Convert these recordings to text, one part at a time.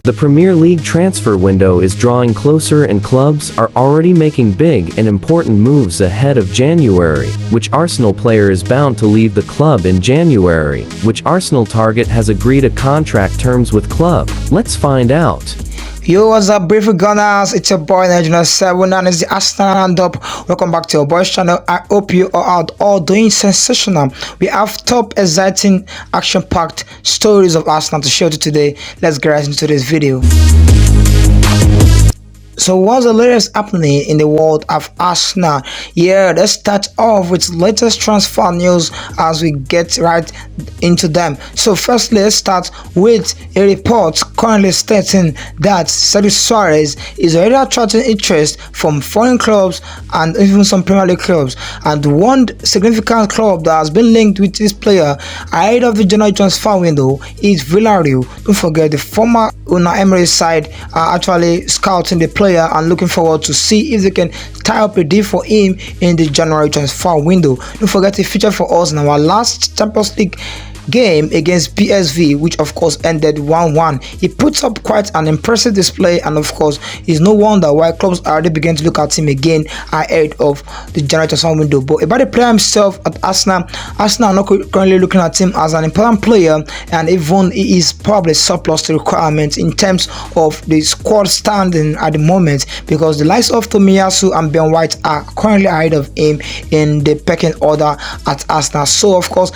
The Premier League transfer window is drawing closer and clubs are already making big and important moves ahead of January. Which Arsenal player is bound to leave the club in January? Which Arsenal target has agreed a contract terms with club? Let's find out. Yo, what's up, Briefly Gunners? It's your boy, Newsnow, and it's the Arsenal Roundup. Welcome back to your boy's channel. I hope you are all doing sensational. We have top, exciting, action-packed stories of Arsenal to share to today. Let's get right into this video. So what's the latest happening in the world of Arsenal? Yeah, let's start off with latest transfer news as we get right into them. So firstly, let's start with a report currently stating that Caicedo Suarez is already attracting interest from foreign clubs and even some Premier League clubs. And one significant club that has been linked with this player ahead of the January transfer window is Villarreal. Don't forget, the former Unai Emery side are actually scouting the player and looking forward to see if they can tie up a deal for him in the January transfer window. Don't forget, he featured for us in our last Champions League game against PSV, which of course ended 1-1. He puts up quite an impressive display, and of course it's no wonder why clubs are already beginning to look at him again ahead of the January transfer window. But about the player himself at Arsenal are not currently looking at him as an important player, and even he is probably surplus to requirements in terms of the squad standing at the moment, because the likes of Tomiyasu and Ben White are currently ahead of him in the pecking order at Arsenal. So of course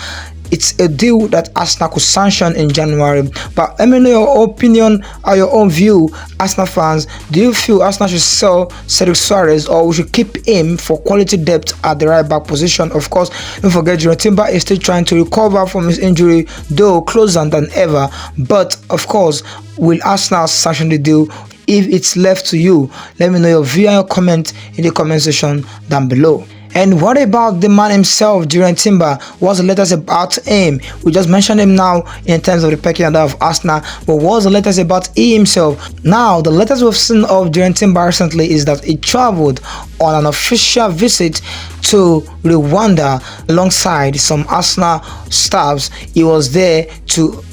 it's a deal that Arsenal could sanction in January. But let me know your opinion or your own view, Arsenal fans. Do you feel Arsenal should sell Caicedo Suarez, or we should keep him for quality depth at the right back position? Of course, don't forget, Nuno Tavares is still trying to recover from his injury, though closer than ever. But of course, will Arsenal sanction the deal? If it's left to you, let me know your view and your comment in the comment section down below. And what about the man himself, Jurriën Timber? What's the latest about him? We just mentioned him now in terms of the pecking order of Arsenal, but what's the latest about he himself? Now, the latest we've seen of Jurriën Timber recently is that he traveled on an official visit to Rwanda alongside some Arsenal staffs. He was there to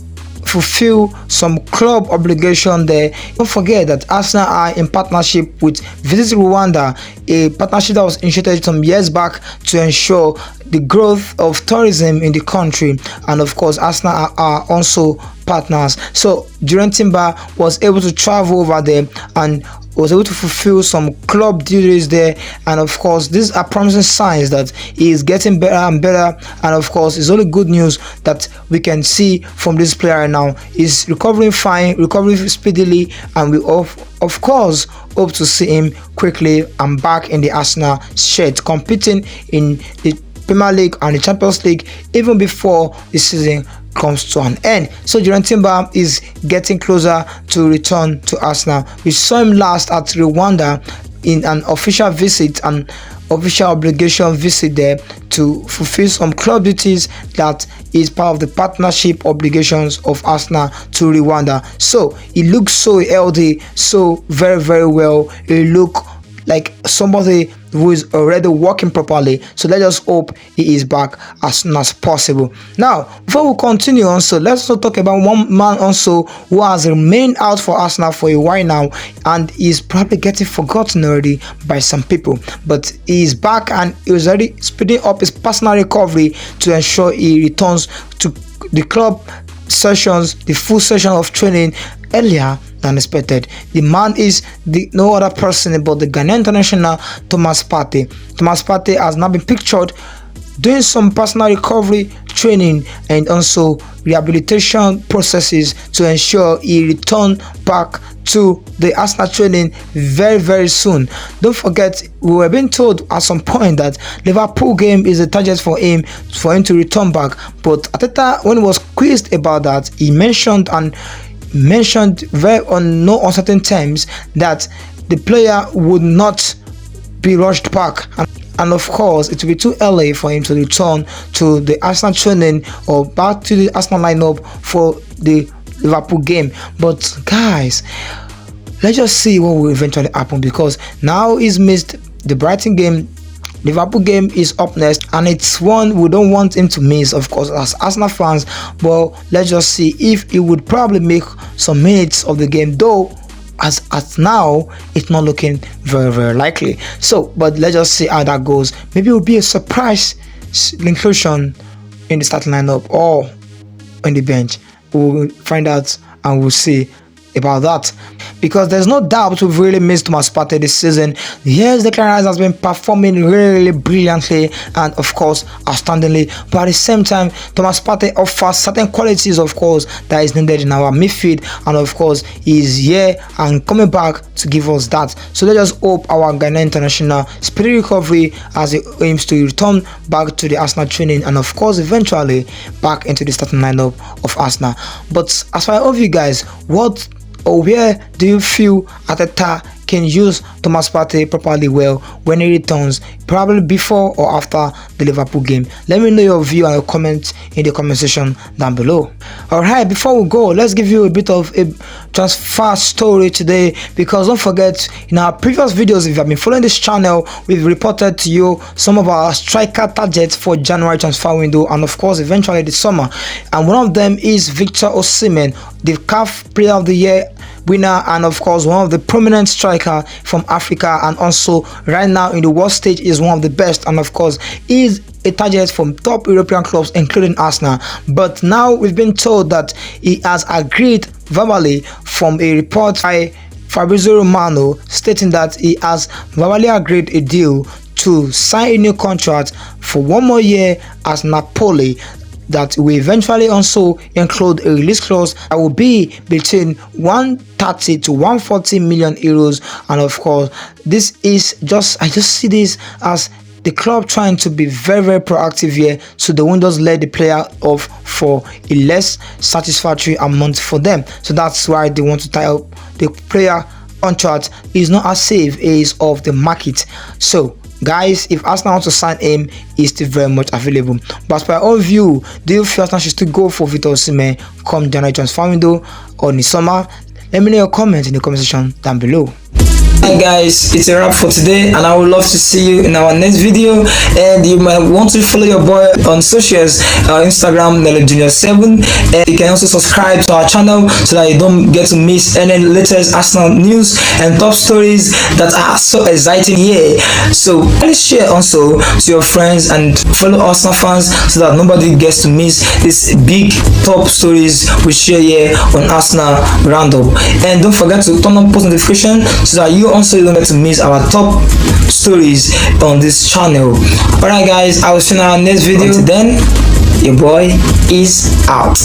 fulfill some club obligation there. Don't forget that Arsenal are in partnership with Visit Rwanda, a partnership that was initiated some years back to ensure the growth of tourism in the country, and of course Arsenal are also partners. So Jurriën Timber was able to travel over there and was able to fulfill some club duties there, and of course these are promising signs that he is getting better and better, and of course it's only good news that we can see from this player right now. He's recovering fine, recovering speedily, and we of course hope to see him quickly and back in the Arsenal shirt, competing in the Premier League and the Champions League even before the season comes to an end. So Jurriën Timber is getting closer to return to Arsenal. We saw him last at Rwanda in an official visit, an official obligation visit there to fulfill some club duties that is part of the partnership obligations of Arsenal to Rwanda. So he looks so healthy, so very well. He look like somebody who is already working properly. So let's just hope he is back as soon as possible. Now, before we continue on, so let's also talk about one man also who has remained out for Arsenal for a while now, and is probably getting forgotten already by some people. But he is back, and he is already speeding up his personal recovery to ensure he returns to the club sessions, the full session of training earlier than expected. The man is no other person but the Ghanaian international Thomas Partey. Thomas Partey has now been pictured doing some personal recovery training and also rehabilitation processes to ensure he return back to the Arsenal training very soon. Don't forget, we were being told at some point that Liverpool game is a target for him to return back, but Arteta, when he was quizzed about that, he mentioned very on no uncertain terms that the player would not be rushed back, and of course it will be too early for him to return to the Arsenal training or back to the Arsenal lineup for the Liverpool game. But guys, let's just see what will eventually happen, because now he's missed the Brighton game Liverpool game is up next, and it's one we don't want him to miss, of course, as Arsenal fans. But let's just see if he would probably make some minutes of the game, though as at now it's not looking very likely. So but let's just see how that goes. Maybe it will be a surprise inclusion in the starting lineup or on the bench. We'll find out and we'll see about that, because there's no doubt we've really missed Thomas Partey this season. Yes, Declan Rice has been performing really brilliantly and of course outstandingly, but at the same time Thomas Partey offers certain qualities, of course, that is needed in our midfield, and of course he's here and coming back to give us that. So let's just hope our Ghanaian international speedy recovery as he aims to return back to the Arsenal training and of course eventually back into the starting lineup of Arsenal. But as for all of you guys, what or where do you feel Arteta can use Thomas Partey properly well when he returns, probably before or after the Liverpool game? Let me know your view and your comment in the comment section down below. Alright, before we go, let's give you a bit of a transfer story today, because don't forget, in our previous videos, if you have been following this channel, we've reported to you some of our striker targets for January transfer window and of course eventually the summer, and one of them is Victor Osimhen, the CAF Player of the Year winner and of course one of the prominent striker from Africa, and also right now in the world stage is one of the best, and of course is a target from top European clubs including Arsenal. But now we've been told that he has agreed verbally from a report by Fabrizio Romano stating that he has verbally agreed a deal to sign a new contract for 1 more year as Napoli, that will eventually also include a release clause that will be between 130 to 140 million euros. And of course this is I just see this as the club trying to be very proactive here, so they won't just let the player off for a less satisfactory amount for them. So that's why they want to tie up the player contract. Is not as safe as of the market. So guys, if Arsenal want to sign him, he's still very much available. But by all of you, do you feel Arsenal should still go for Victor Osimhen come January transfer window or in the summer? Let me know your comments in the comment section down below. Hi guys, it's a wrap for today, and I would love to see you in our next video. And you might want to follow your boy on socials, Instagram Junior7, and you can also subscribe to our channel so that you don't get to miss any latest Arsenal news and top stories that are so exciting here. So please share also to your friends and fellow Arsenal fans so that nobody gets to miss these big top stories we share here on Arsenal Roundup. And don't forget to turn on post notification so that you also don't get to miss our top stories on this channel. Alright guys, I will see you in our next video. Until then, your boy is out.